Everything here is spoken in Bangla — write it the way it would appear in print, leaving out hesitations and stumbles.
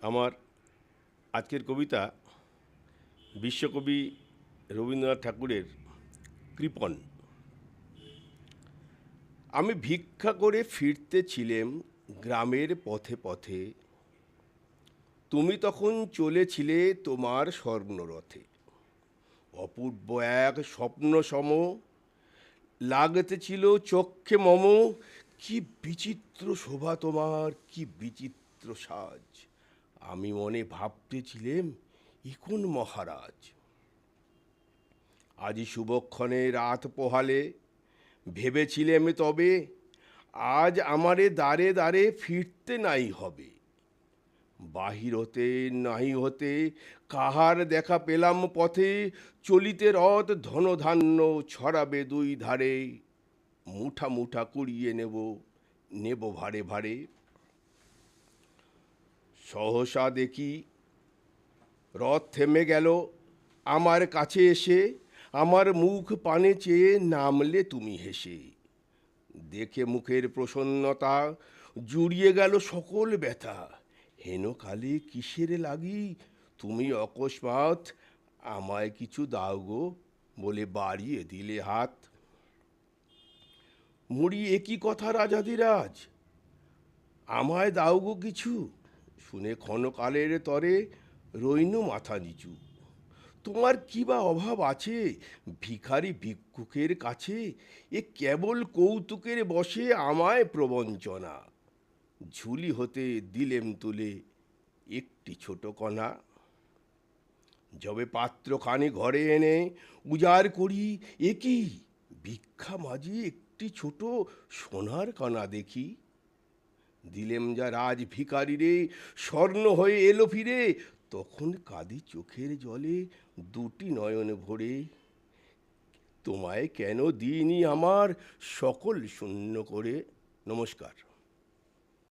আমার আজকের কবিতা বিশ্বকবি রবীন্দ্রনাথ ঠাকুরের কৃপণ। আমি ভিক্ষা করে ফিরতেছিলেম গ্রামের পথে পথে, তুমি তখন চলেছিলে তোমার স্বর্ণরথে। অপূর্ব এক স্বপ্ন সম লাগতেছিল চক্ষে মম। কি বিচিত্র শোভা তোমার, কি বিচিত্র সাজ। আমি মনে ভাবতেছিলেম ইকুন মহারাজ। আজি শুভক্ষণে রাত পোহালে, ভেবেছিলেম তবে আজ আমারে দ্বারে দ্বারে ফিরতে নাই হবে। বাহির হতে নাহি হতে কাহার দেখা পেলাম পথে, চলিতে রথ ধনধান্য ছড়াবে দুই ধারে। মুঠা মুঠা কুড়িয়ে নেব, নেব ভারে ভারে। সহসা দেখি রথ থেমে গেল আমার কাছে এসে, আমার মুখ পানে চেয়ে নামলে তুমি হেসে। দেখে মুখের প্রসন্নতা জুড়িয়ে গেল সকল ব্যথা। হেন কালে কিসের লাগি তুমি অকস্মাৎ আমায় কিছু দাও গো বলে বাড়িয়ে দিলে হাত। মুড়ি একই কথা রাজাধিরাজ, আমায় দাও গো কিছু। শুনে ক্ষণকালের তরে রইনু মাথা নিচু। তোমার কি বা অভাব আছে ভিখারি ভিক্ষুকের কাছে? এ কেবল কৌতুকের বশে আমায় প্রবঞ্চনা। ঝুলি হতে দিলেম তুলে একটি ছোট কণা। যবে পাত্রখানি ঘরে এনে উজাড় করি, এ কি ভিক্ষা মাঝে একটি ছোট সোনার কানা দেখি। দিলেম যা রাজ ভিখারি রে, স্বর্ণ হয়ে এলো ফিরে। তখন কাঁদি চোখের জলে দুটি নয়ন ভরে। তোমায় কেন দিইনি আমার সকল শূন্য করে। নমস্কার।